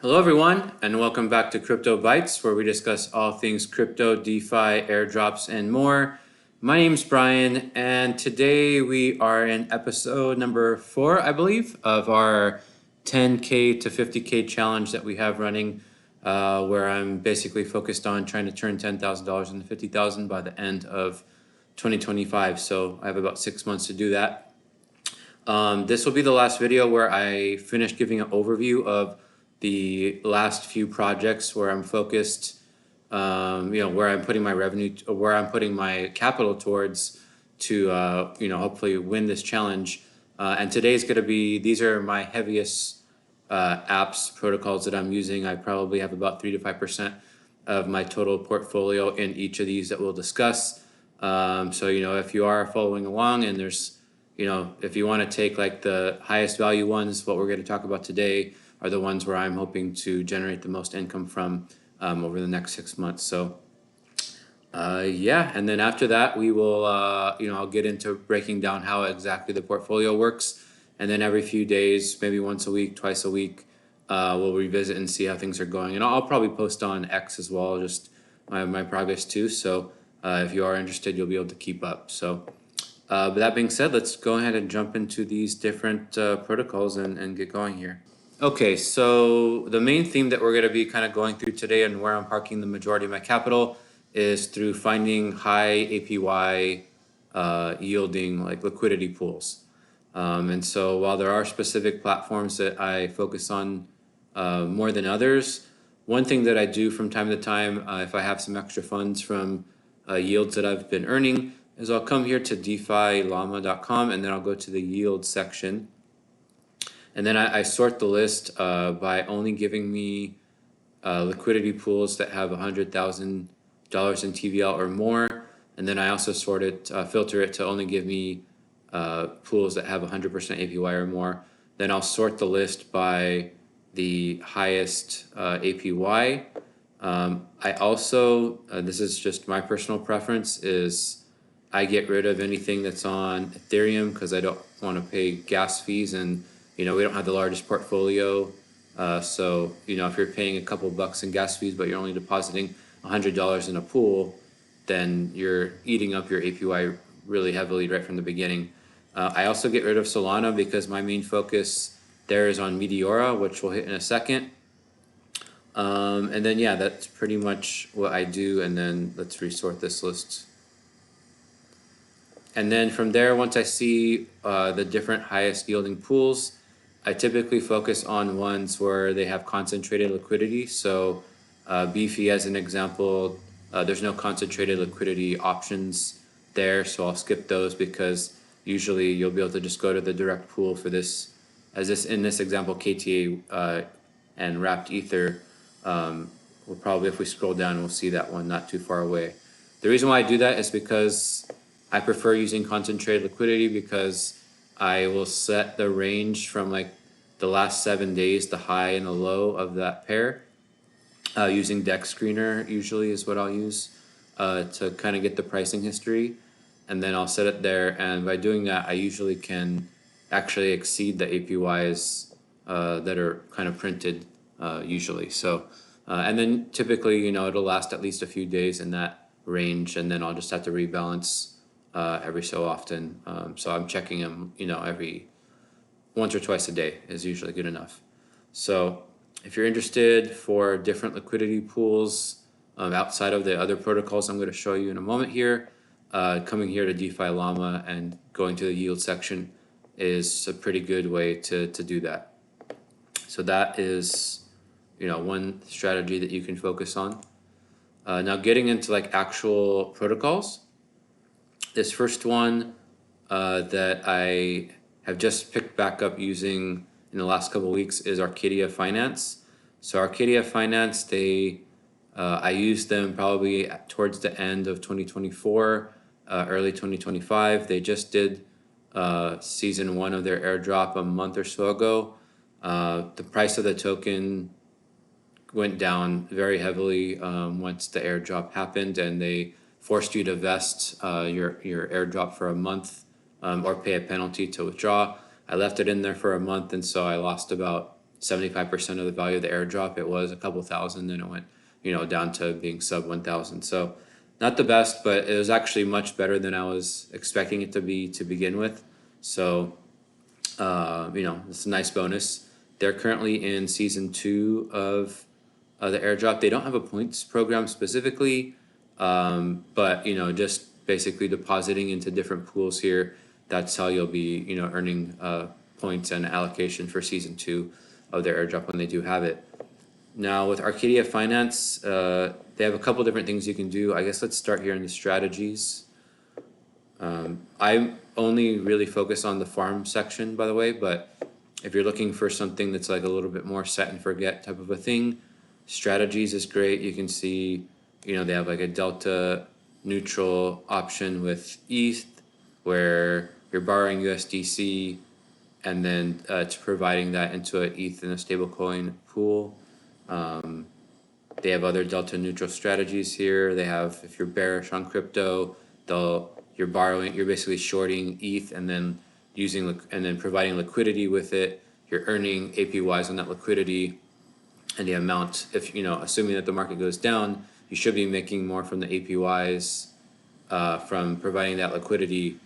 Hello everyone, and welcome back to Crypto Bytes, where we discuss all things crypto, DeFi, airdrops, and more. My name's Brian, and today we are in episode number 4, I believe, of our 10K to 50K challenge that we have running, where I'm basically focused on trying to turn $10,000 into $50,000 by the end of 2025. So I have about 6 months to do that. This will be the last video where I finish giving an overview of the last few projects where I'm focused, where I'm putting my revenue, where I'm putting my capital towards to, hopefully win this challenge. And today's going to be, these are my heaviest apps, protocols that I'm using. I probably have about 3 to 5% of my total portfolio in each of these that we'll discuss. So, if you are following along and there's, if you want to take like the highest value ones, what we're going to talk about today are the ones where I'm hoping to generate the most income from over the next 6 months. So and then after that we will, I'll get into breaking down how exactly the portfolio works. And then every few days, maybe once a week, twice a week, we'll revisit and see how things are going. And I'll probably post on X as well, just my progress too. So if you are interested, you'll be able to keep up. So but that being said, let's go ahead and jump into these different protocols and get going here. Okay, so the main theme that we're going to be kind of going through today and where I'm parking the majority of my capital is through finding high APY yielding like liquidity pools. And so while there are specific platforms that I focus on more than others, one thing that I do from time to time, if I have some extra funds from yields that I've been earning, is I'll come here to DeFiLlama.com and then I'll go to the yield section. And then I sort the list by only giving me liquidity pools that have $100,000 in TVL or more. And then I also filter it to only give me pools that have 100% APY or more. Then I'll sort the list by the highest APY. I also, this is just my personal preference, is I get rid of anything that's on Ethereum because I don't want to pay gas fees, and we don't have the largest portfolio. So, if you're paying a couple bucks in gas fees, but you're only depositing $100 in a pool, then you're eating up your APY really heavily right from the beginning. I also get rid of Solana because my main focus there is on Meteora, which we'll hit in a second. And then, that's pretty much what I do. And then let's resort this list. And then from there, once I see the different highest yielding pools, I typically focus on ones where they have concentrated liquidity. So Beefy, as an example, there's no concentrated liquidity options there. So I'll skip those because usually you'll be able to just go to the direct pool for this. In this example, KTA and wrapped Ether, we'll probably, if we scroll down, we'll see that one not too far away. The reason why I do that is because I prefer using concentrated liquidity because I will set the range from like the last 7 days, the high and the low of that pair. Using Dex Screener usually is what I'll use to kind of get the pricing history. And then I'll set it there. And by doing that, I usually can actually exceed the APYs that are kind of printed usually. So, and then typically, it'll last at least a few days in that range. And then I'll just have to rebalance every so often. So I'm checking them, every once or twice a day is usually good enough. So if you're interested for different liquidity pools outside of the other protocols I'm going to show you in a moment here, coming here to DeFiLlama and going to the yield section is a pretty good way to do that. So that is, one strategy that you can focus on. Now getting into like actual protocols. This first one that I have just picked back up using in the last couple of weeks is Arcadia Finance. So Arcadia Finance, I used them probably towards the end of 2024, early 2025. They just did season 1 of their airdrop a month or so ago. The price of the token went down very heavily once the airdrop happened, and they forced you to vest your airdrop for a month or pay a penalty to withdraw. I left it in there for a month, and so I lost about 75% of the value of the airdrop. It was a couple thousand, then it went, down to being sub 1,000. So not the best, but it was actually much better than I was expecting it to be to begin with. So, it's a nice bonus. They're currently in season 2 of the airdrop. They don't have a points program specifically, but just basically depositing into different pools here. That's how you'll be earning points and allocation for season 2 of their airdrop when they do have it. Now with Arcadia Finance, they have a couple different things you can do. I guess let's start here in the strategies. I only really focus on the farm section, by the way, but if you're looking for something that's like a little bit more set and forget type of a thing, strategies is great. You can see, they have like a delta neutral option with ETH where you're borrowing USDC and then it's providing that into an ETH in a stablecoin pool. They have other delta neutral strategies here. They have, if you're bearish on crypto, you're basically shorting ETH and then providing liquidity with it. You're earning APYs on that liquidity, and the amount, if assuming that the market goes down, you should be making more from the APYs from providing that liquidity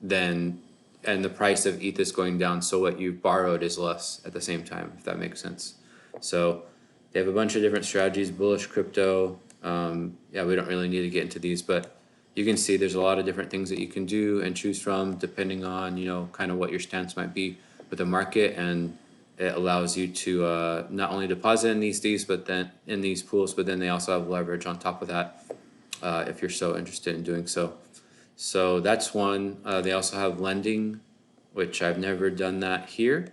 and the price of ETH is going down, so what you've borrowed is less at the same time, if that makes sense. So they have a bunch of different strategies, bullish crypto. We don't really need to get into these, but you can see there's a lot of different things that you can do and choose from depending on, kind of what your stance might be with the market. And it allows you to not only deposit in these but then in these pools, but then they also have leverage on top of that if you're so interested in doing so. So that's one. They also have lending, which I've never done that here,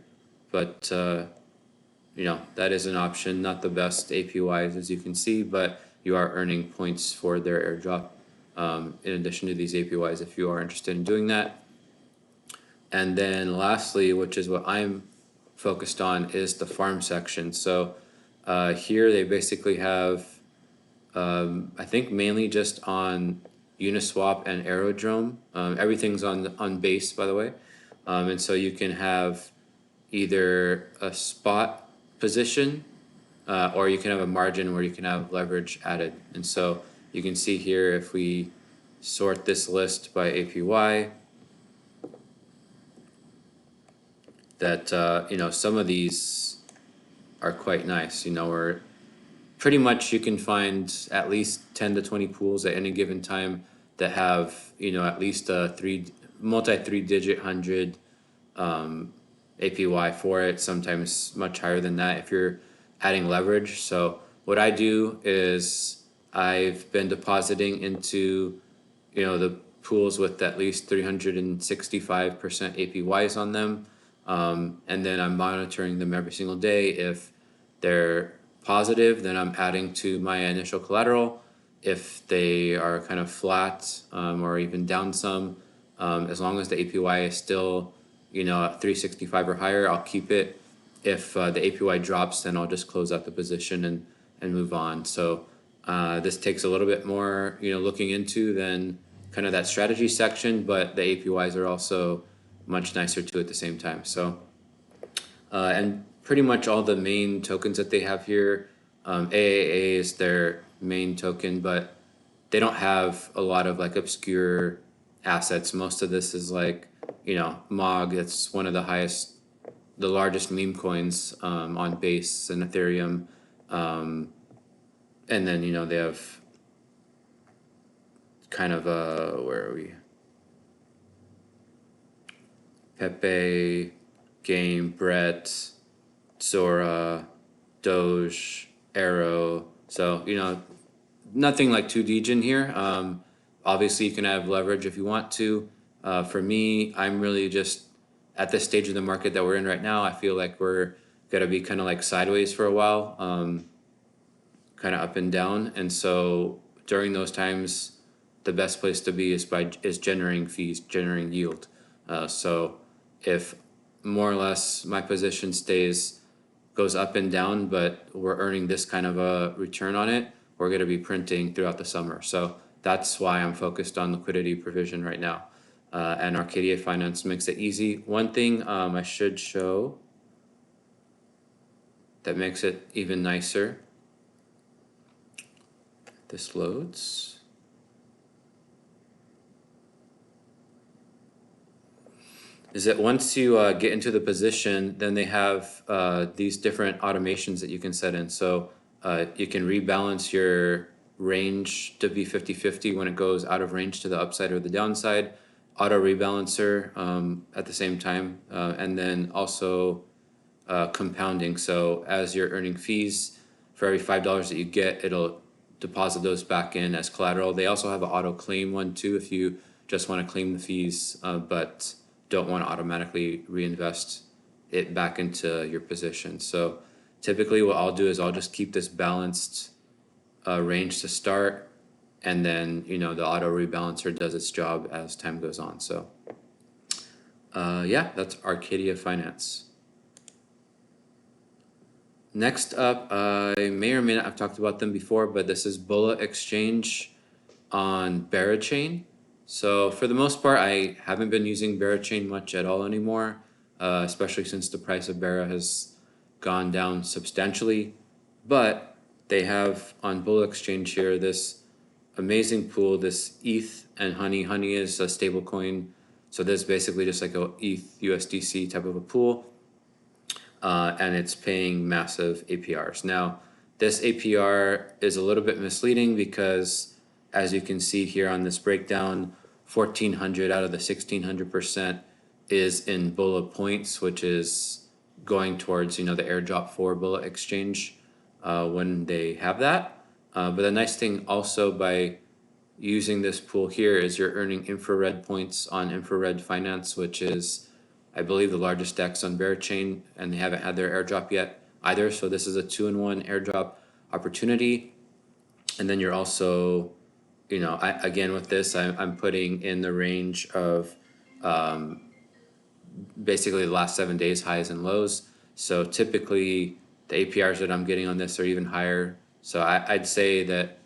but that is an option. Not the best APYs as you can see, but you are earning points for their airdrop in addition to these APYs if you are interested in doing that. And then lastly, which is what I'm focused on, is the farm section. So here they basically have, I think mainly just on Uniswap and Aerodrome. Everything's on base, by the way. And so you can have either a spot position or you can have a margin where you can have leverage added. And so you can see here, if we sort this list by APY, that some of these are quite nice. Where pretty much you can find at least 10 to 20 pools at any given time that have at least a multi-three-digit 100 APY for it. Sometimes much higher than that if you're adding leverage. So what I do is I've been depositing into the pools with at least 365% APYs on them. And then I'm monitoring them every single day. If they're positive, then I'm adding to my initial collateral. If they are kind of flat or even down some, as long as the APY is still at 365 or higher, I'll keep it. If the APY drops, then I'll just close out the position and move on. So this takes a little bit more looking into than kind of that strategy section, but the APYs are also much nicer too at the same time. So and pretty much all the main tokens that they have here, AAA is their main token, but they don't have a lot of like obscure assets. Most of this is like MOG. It's one of the largest meme coins on Base and Ethereum, and then they have kind of where are we? Pepe, Game, Brett, Zora, Doge, Arrow. So nothing like too degen here. Obviously, you can have leverage if you want to. For me, I'm really just at this stage of the market that we're in right now. I feel like we're gonna be kind of like sideways for a while, kind of up and down. And so during those times, the best place to be is generating fees, generating yield. So if more or less my position goes up and down, but we're earning this kind of a return on it, we're going to be printing throughout the summer. So that's why I'm focused on liquidity provision right now. And Arcadia Finance makes it easy. One thing I should show that makes it even nicer. This loads. Is that once you get into the position, then they have these different automations that you can set in. So you can rebalance your range to be 50-50 when it goes out of range to the upside or the downside, auto rebalancer at the same time, and then also compounding. So as you're earning fees, for every $5 that you get, it'll deposit those back in as collateral. They also have an auto claim one too if you just want to claim the fees, but don't want to automatically reinvest it back into your position. So typically what I'll do is I'll just keep this balanced range to start, and then the auto rebalancer does its job as time goes on. So yeah, that's Arcadia Finance. Next up, I may or may not have talked about them before, but this is Bulla Exchange on Berachain. So for the most part, I haven't been using Berachain much at all anymore, especially since the price of Bera has gone down substantially. But they have on Bulla Exchange here this amazing pool, this ETH and Honey. Honey is a stable coin, so this is basically just like a ETH USDC type of a pool. And it's paying massive APRs. Now, this APR is a little bit misleading because, as you can see here on this breakdown, 1,400 out of the 1,600% is in Bulla points, which is going towards the airdrop for Bulla Exchange when they have that. But the nice thing also by using this pool here is you're earning infrared points on Infrared Finance, which is, I believe, the largest DEX on Berachain, and they haven't had their airdrop yet either. So this is a 2-in-1 airdrop opportunity. And then you're also, again with this, I'm putting in the range of basically the last 7 days highs and lows. So typically the APRs that I'm getting on this are even higher. So I'd say that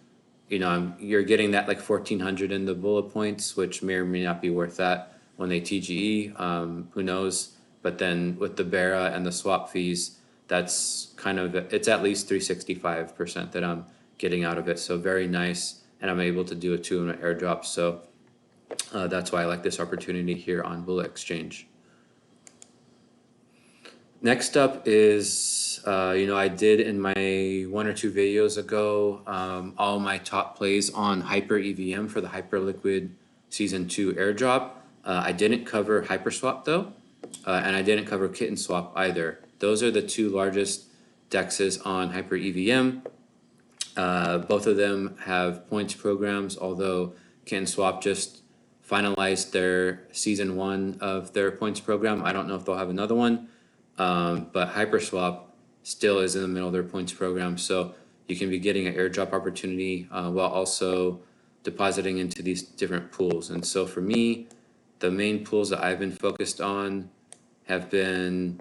you're getting that like 1,400 in the bullet points, which may or may not be worth that when they TGE, who knows? But then with the Bera and the swap fees, that's it's at least 365% that I'm getting out of it. So very nice, and I'm able to do a 2-in-1 airdrop. So that's why I like this opportunity here on Bulla Exchange. Next up is, I did in my 1 or 2 videos ago, all my top plays on Hyper EVM for the Hyperliquid Season 2 airdrop. I didn't cover Hyperswap though, and I didn't cover Kitten Swap either. Those are the 2 largest DEXs on Hyper EVM. Both of them have points programs, although Kitten Swap just finalized their Season 1 of their points program. I don't know if they'll have another one. But Hyperswap still is in the middle of their points program, so you can be getting an airdrop opportunity while also depositing into these different pools. And so for me, the main pools that I've been focused on have been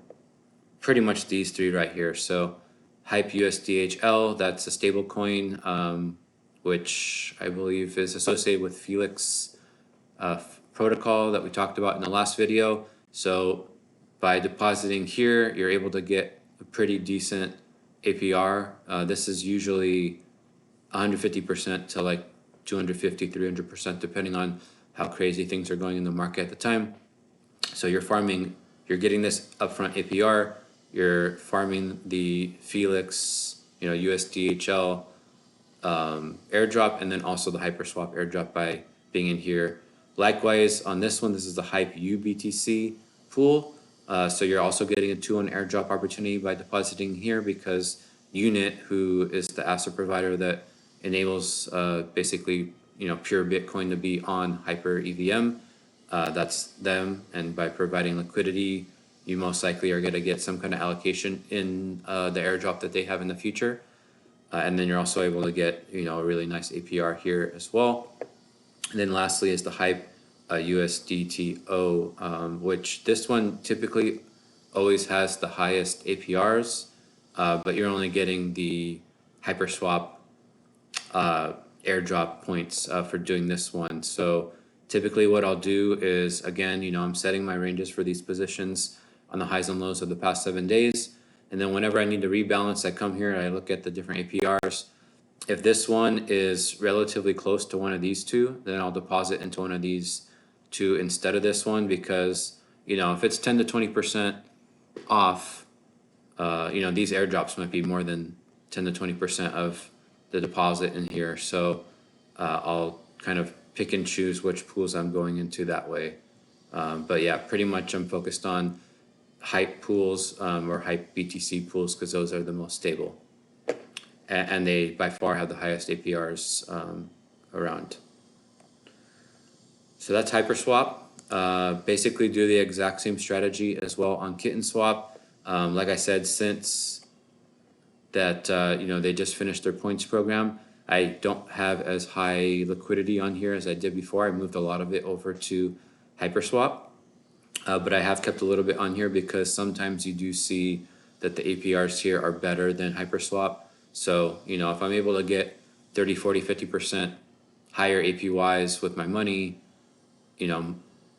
pretty much these 3 right here. So Hype USDHL, that's a stable coin, which I believe is associated with Felix protocol that we talked about in the last video. So by depositing here, you're able to get a pretty decent APR. This is usually 150% to like 250, 300%, depending on how crazy things are going in the market at the time. So you're getting this upfront APR, you're farming the Felix, USDHL airdrop, and then also the Hyperswap airdrop by being in here. Likewise, on this one, this is the Hype UBTC pool. So you're also getting a 2-in-1 airdrop opportunity by depositing here because Unit, who is the asset provider that enables basically pure Bitcoin to be on Hyper EVM, that's them, and by providing liquidity, you most likely are going to get some kind of allocation in the airdrop that they have in the future, and then you're also able to get a really nice APR here as well. And then lastly is the Hype USDTO, which this one typically always has the highest APRs, but you're only getting the Hyperswap airdrop points for doing this one. So typically what I'll do is, again, I'm setting my ranges for these positions on the highs and lows of the past 7 days. And then whenever I need to rebalance, I come here and I look at the different APRs. If this one is relatively close to one of these two, then I'll deposit into one of these two instead of this one, because, you know, if it's 10 to 20% off, you know, these airdrops might be more than 10 to 20% of the deposit in here. So I'll kind of pick and choose which pools I'm going into that way. But yeah, pretty much I'm focused on hype pools or hype BTC pools, because those are the most stable. And they by far have the highest APRs around. So that's HyperSwap. Basically do the exact same strategy as well on KittenSwap. Like I said, since that you know, they just finished their points program, I don't have as high liquidity on here as I did before. I moved a lot of it over to HyperSwap, but I have kept a little bit on here because sometimes you do see that the APRs here are better than HyperSwap. So, you know, if I'm able to get 30, 40, 50% higher APYs with my money, you know,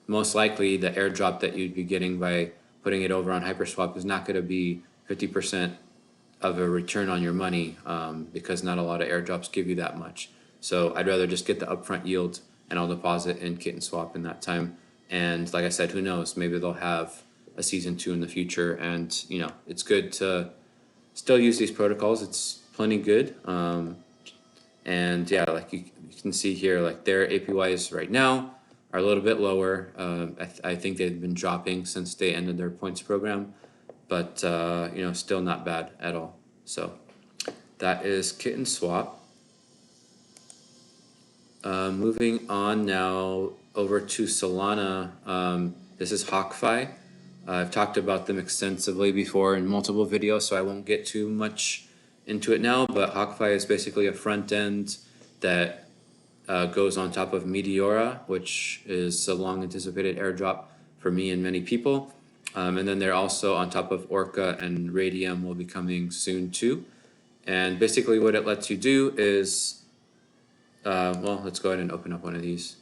most likely the airdrop that you'd be getting by putting it over on HyperSwap is not going to be 50% of a return on your money, because not a lot of airdrops give you that much. So I'd rather just get the upfront yield and I'll deposit in KittenSwap in that time. And like I said, who knows, maybe they'll have a season 2 in the future. And, you know, it's good to still use these protocols. It's plenty good. And yeah, like you can see here, like their APYs right now are a little bit lower. I think they've been dropping since they ended their points program, but you know, still not bad at all. So that is KittenSwap. Moving on now over to Solana. This is HawkFi. I've talked about them extensively before in multiple videos, so I won't get too much into it now, but HawkFi is basically a front end that goes on top of Meteora, which is a long anticipated airdrop for me and many people. And then they're also on top of Orca, and Radium will be coming soon too. And basically what it lets you do is, well, let's go ahead and open up one of these.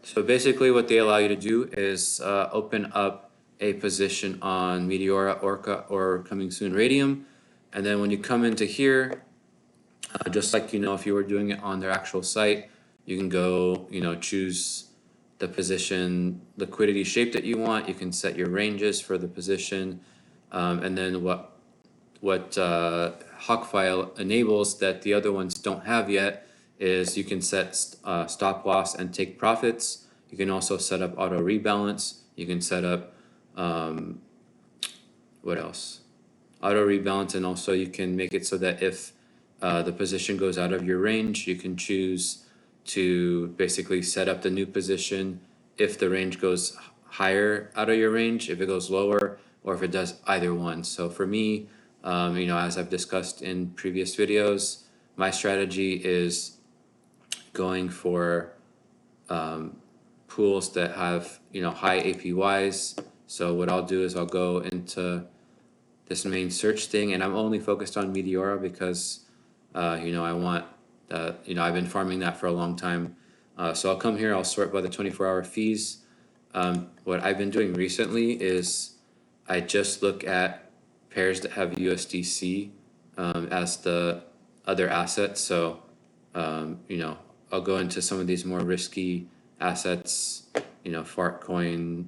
So basically what they allow you to do is open up a position on Meteora, Orca, or coming soon Radium. And then when you come into here, just like, you know, if you were doing it on their actual site, you can go, you know, choose the position liquidity shape that you want. You can set your ranges for the position. And then what HawkFi enables that the other ones don't have yet is you can set stop loss and take profits. You can also set up auto rebalance. You can set up, what else? Auto rebalance, and also you can make it so that if the position goes out of your range, you can choose to basically set up the new position if the range goes higher out of your range, if it goes lower, or if it does either one. So for me, you know, as I've discussed in previous videos, my strategy is going for pools that have, you know, high APYs. So what I'll do is I'll go into this main search thing, and I'm only focused on Meteora because you know, I want you know, I've been farming that for a long time. So I'll come here, I'll sort by the 24-hour fees. What I've been doing recently is I just look at pairs that have USDC as the other asset. So you know, I'll go into some of these more risky assets, you know, Fartcoin,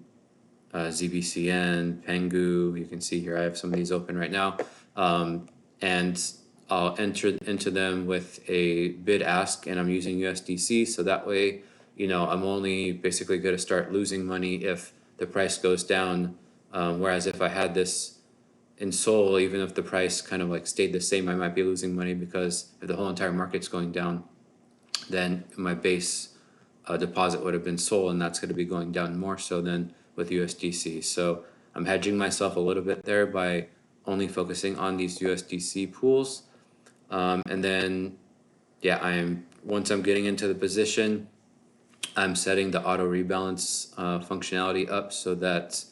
ZBCN, Pengu. You can see here I have some of these open right now. And I'll enter into them with a bid ask, and I'm using USDC. So that way, you know, I'm only basically going to start losing money if the price goes down. Whereas if I had this in Sol, even if the price kind of like stayed the same, I might be losing money, because if the whole entire market's going down, then my base deposit would have been Sol, and that's going to be going down more so than with USDC. So I'm hedging myself a little bit there by only focusing on these USDC pools. And then, yeah, once I'm getting into the position, I'm setting the auto rebalance functionality up so that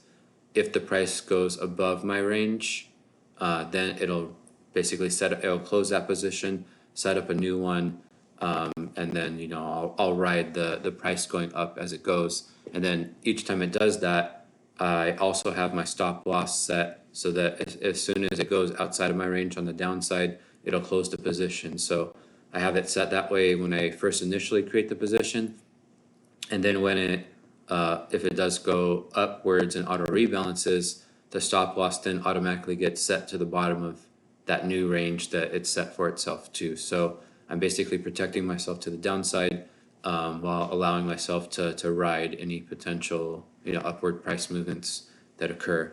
if the price goes above my range, then it'll basically it'll close that position, set up a new one, and then, you know, I'll ride the price going up as it goes. And then each time it does that, I also have my stop loss set so that as soon as it goes outside of my range on the downside, it'll close the position. So I have it set that way when I first initially create the position, and then when it if it does go upwards and auto rebalances, the stop loss then automatically gets set to the bottom of that new range that it's set for itself to. So I'm basically protecting myself to the downside while allowing myself to ride any potential upward price movements that occur.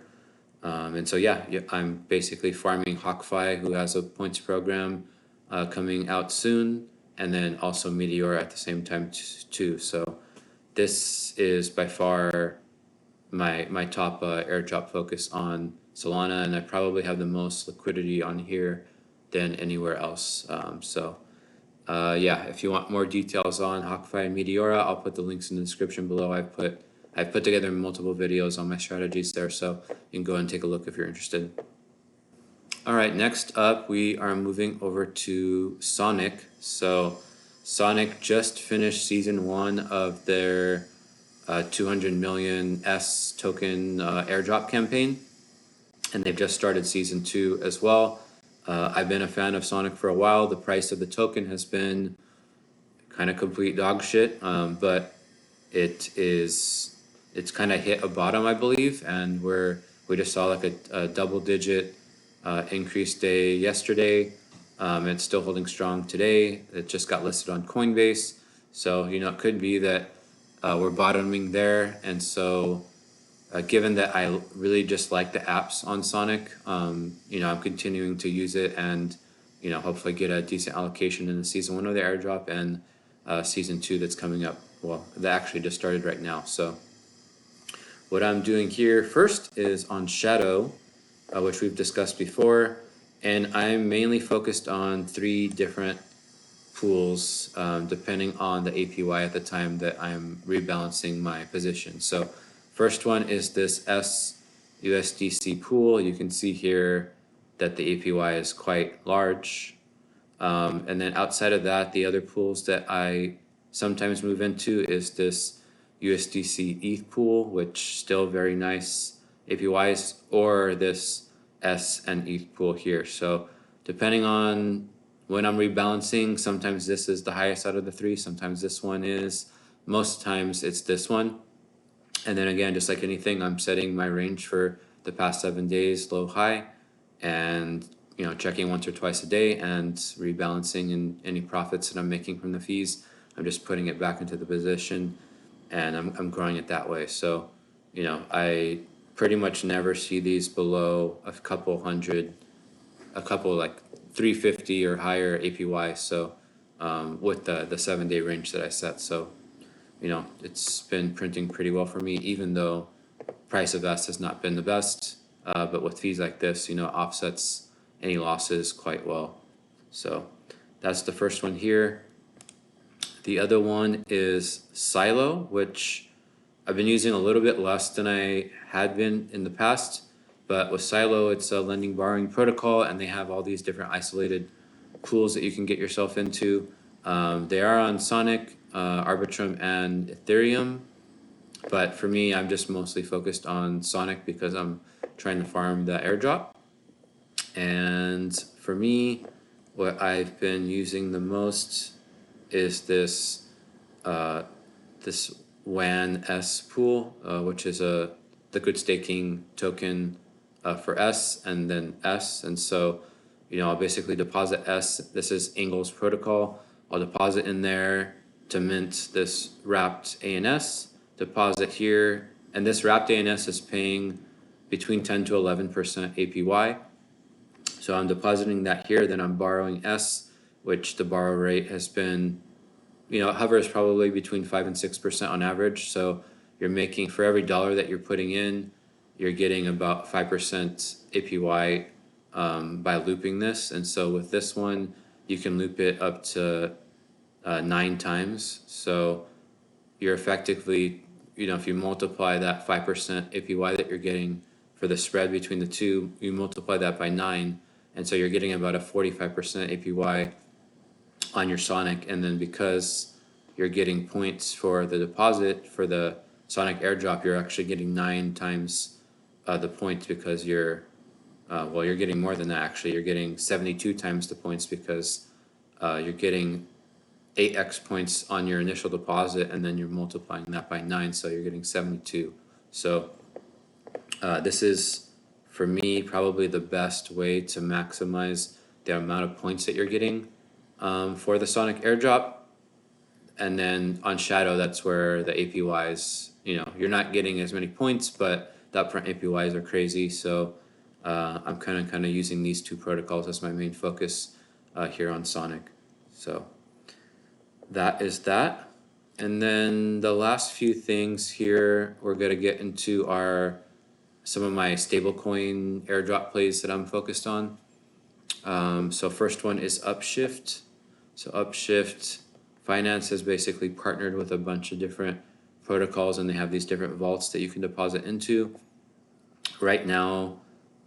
And so yeah, I'm basically farming HawkFi, who has a points program coming out soon, and then also Meteora at the same time too. So this is by far my top airdrop focus on Solana, and I probably have the most liquidity on here than anywhere else. Yeah, if you want more details on HawkFi and Meteora, I'll put the links in the description below. I've put together multiple videos on my strategies there, so you can go and take a look if you're interested. All right, next up we are moving over to Sonic. So Sonic just finished season 1 of their 200 million S token airdrop campaign, and they've just started season 2 as well. I've been a fan of Sonic for a while. The price of the token has been kind of complete dog shit, but it's kind of hit a bottom, I believe, and we just saw like a double-digit increase day yesterday. It's still holding strong today. It just got listed on Coinbase, so it could be that we're bottoming there. And so given that I really just like the apps on Sonic, I'm continuing to use it and hopefully get a decent allocation in the season 1 of the airdrop and season 2 that's coming up. Well, that actually just started right now. So what I'm doing here first is on Shadow, which we've discussed before, and I'm mainly focused on 3 different pools depending on the APY at the time that I'm rebalancing my position. So first one is this SUSDC pool. You can see here that the APY is quite large. And then outside of that, the other pools that I sometimes move into is this USDC ETH pool, which still very nice APYs, or this S and ETH pool here. So depending on when I'm rebalancing, sometimes this is the highest out of the 3, sometimes this one is, most times it's this one. And then again, just like anything, I'm setting my range for the past 7 days, low, high, and checking once or twice a day and rebalancing, and any profits that I'm making from the fees, I'm just putting it back into the position, and I'm growing it that way. So I pretty much never see these below a couple like 350 or higher APY. So with the 7-day range that I set, so it's been printing pretty well for me, even though price of S has not been the best. But with fees like this, offsets any losses quite well. So that's the first one here. The other one is Silo, which I've been using a little bit less than I had been in the past. But with Silo, it's a lending borrowing protocol, and they have all these different isolated pools that you can get yourself into. They are on Sonic, Aerodrome, and Ethereum. But for me, I'm just mostly focused on Sonic because I'm trying to farm the airdrop. And for me, what I've been using the most is this WAN S pool, which is a liquid staking token for S and then S. And so, I'll basically deposit S. This is Engel's protocol. I'll deposit in there to mint this wrapped ANS, deposit here, and this wrapped ANS is paying between 10 to 11% APY. So I'm depositing that here, then I'm borrowing S, which the borrow rate has been, it hovers probably between 5 and 6% on average. So you're making, for every dollar that you're putting in, you're getting about 5% APY by looping this. And so with this one, you can loop it up to 9 times. So you're effectively, if you multiply that 5% APY that you're getting for the spread between the two, you multiply that by 9. And so you're getting about a 45% APY on your Sonic. And then because you're getting points for the deposit for the Sonic airdrop, you're actually getting 9 times the points because you're well, you're getting more than that actually. You're getting 72 times the points because you're getting 8x points on your initial deposit, and then you're multiplying that by 9, so you're getting 72. So this is, for me, probably the best way to maximize the amount of points that you're getting for the Sonic airdrop. And then on Shadow, that's where the APYs, you're not getting as many points, but the upfront APYs are crazy. So I'm kind of using these two protocols as my main focus here on Sonic. So that is that. And then the last few things here, we're going to get into some of my stablecoin airdrop plays that I'm focused on. So first one is Upshift. So Upshift Finance has basically partnered with a bunch of different protocols, and they have these different vaults that you can deposit into. Right now,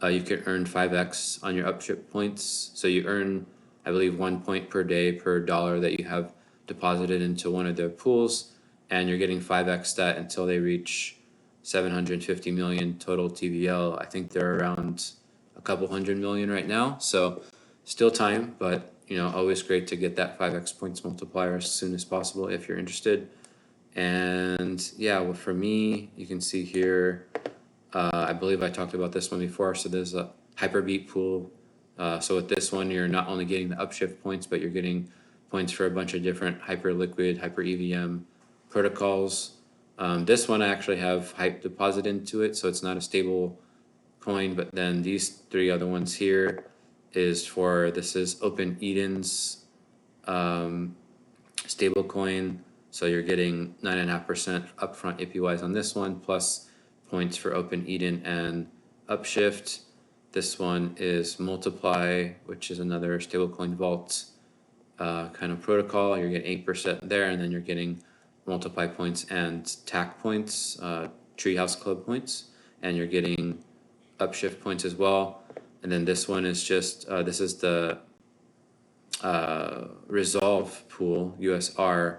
you can earn 5x on your Upshift points. So you earn, I believe, 1 point per day per dollar that you have deposited into one of their pools, and you're getting 5x that until they reach 750 million total TVL. I think they're around a couple hundred million right now. So still time, but always great to get that 5x points multiplier as soon as possible if you're interested. And yeah, well, for me, you can see here, I believe I talked about this one before. So there's a Hyperbeat pool. So with this one, you're not only getting the Upshift points, but you're getting points for a bunch of different Hyperliquid, Hyper EVM protocols. This one I actually have Hype deposit into it, so it's not a stable coin. But then these three other ones here this is Open Eden's stable coin. So you're getting 9.5% upfront APYs on this one, plus points for Open Eden and Upshift. This one is Multiply, which is another stablecoin vault kind of protocol. You're getting 8% there, and then you're getting Multiply points and TAC points, Treehouse Club points, and you're getting Upshift points as well. And then this one is just, this is the Resolve pool, USR,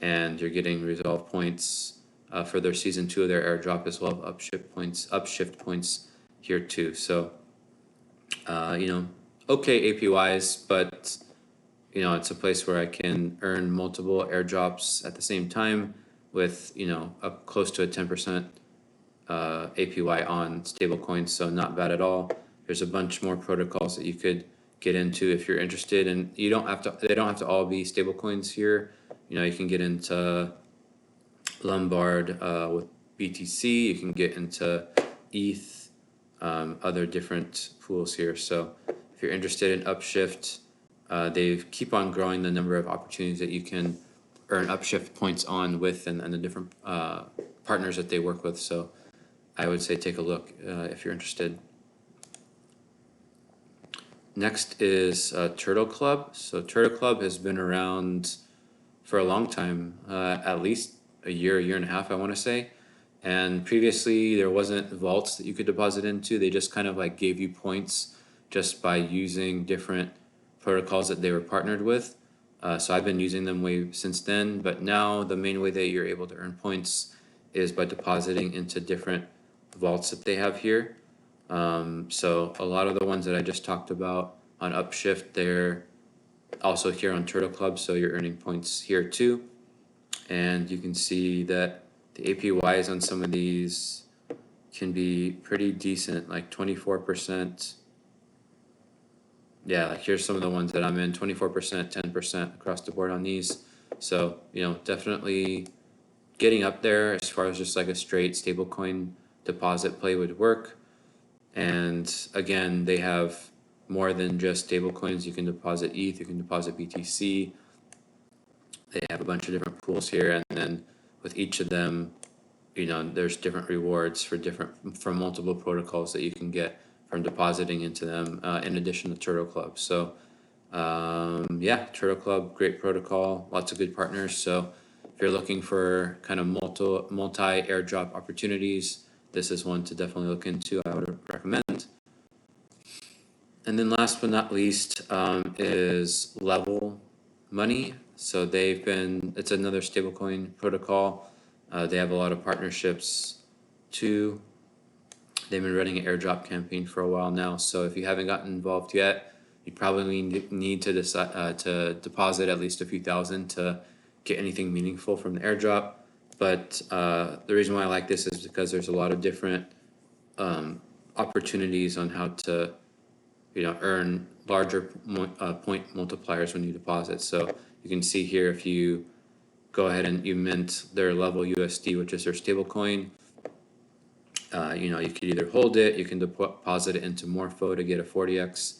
and you're getting Resolve points for their season 2 of their airdrop, as well as Upshift points here too. So, okay APYs, but it's a place where I can earn multiple airdrops at the same time with, up close to a 10% APY on stablecoins, so not bad at all. There's a bunch more protocols that you could get into if you're interested, and they don't have to all be stablecoins here. You can get into Lombard with BTC, you can get into ETH, other different pools here. So if you're interested in Upshift, they keep on growing the number of opportunities that you can earn Upshift points on with, and the different partners that they work with. So I would say take a look if you're interested. Next is Turtle Club. So Turtle Club has been around for a long time, at least a year and a half, I want to say. And previously there wasn't vaults that you could deposit into. They just kind of like gave you points just by using different protocols that they were partnered with. So I've been using them way since then, but now the main way that you're able to earn points is by depositing into different vaults that they have here. So a lot of the ones that I just talked about on Upshift, they're also here on Turtle Club, so you're earning points here too. And you can see that the APYs on some of these can be pretty decent, like 24%. Yeah, like here's some of the ones that I'm in, 24%, 10% across the board on these. So, definitely getting up there as far as just like a straight stablecoin deposit play would work. And again, they have more than just stablecoins. You can deposit ETH, you can deposit BTC. They have a bunch of different pools here, and then with each of them, there's different rewards for multiple protocols that you can get from depositing into them, in addition to Turtle Club. So yeah, Turtle Club, great protocol, lots of good partners. So if you're looking for kind of multi airdrop opportunities, this is one to definitely look into. I would recommend. And then last but not least is Level Money. So it's another stablecoin protocol. They have a lot of partnerships too. They've been running an airdrop campaign for a while now. So if you haven't gotten involved yet, you probably need to decide to deposit at least a few thousand to get anything meaningful from the airdrop. But the reason why I like this is because there's a lot of different opportunities on how to earn larger point multipliers when you deposit. So you can see here, if you go ahead and you mint their level USD, which is their stable coin, you could either hold it, you can deposit it into Morpho to get a 40x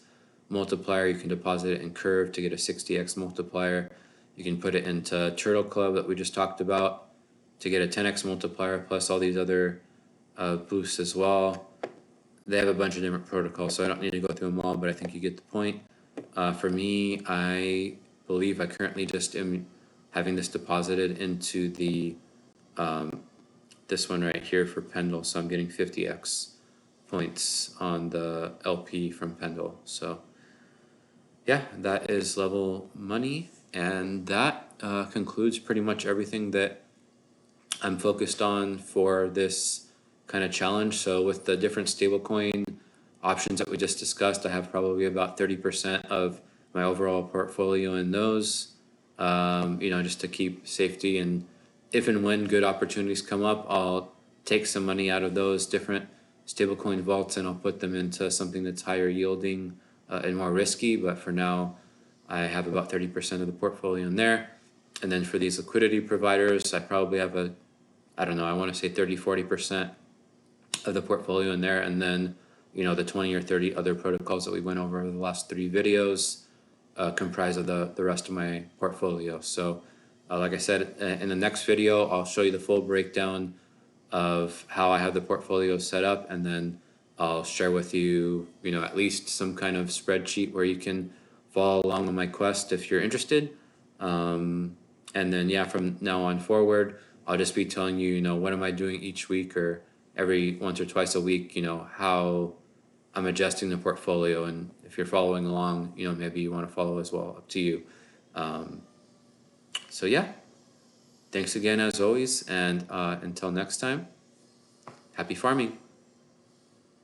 multiplier, you can deposit it in Curve to get a 60x multiplier, you can put it into Turtle Club that we just talked about to get a 10x multiplier, plus all these other boosts as well. They have a bunch of different protocols, so I don't need to go through them all, but I think you get the point. For me, I believe I currently just am having this deposited into the this one right here for Pendle, so I'm getting 50x points on the LP from Pendle. So yeah, that is level money, and that concludes pretty much everything that I'm focused on for this kind of challenge. So with the different stablecoin options that we just discussed, I have probably about 30% of my overall portfolio in those, just to keep safety. And if and when good opportunities come up, I'll take some money out of those different stablecoin vaults and I'll put them into something that's higher yielding and more risky. But for now, I have about 30% of the portfolio in there. And then for these liquidity providers, I probably have I want to say 30-40% of the portfolio in there. And then, the 20 or 30 other protocols that we went over the last 3 videos comprise of the rest of my portfolio. So like I said, in the next video, I'll show you the full breakdown of how I have the portfolio set up, and then I'll share with you, at least some kind of spreadsheet where you can follow along on my quest if you're interested. And then, from now on forward, I'll just be telling you, what am I doing each week or every once or twice a week, how I'm adjusting the portfolio. And if you're following along, maybe you want to follow as well, up to you. So yeah, thanks again as always. And until next time, happy farming.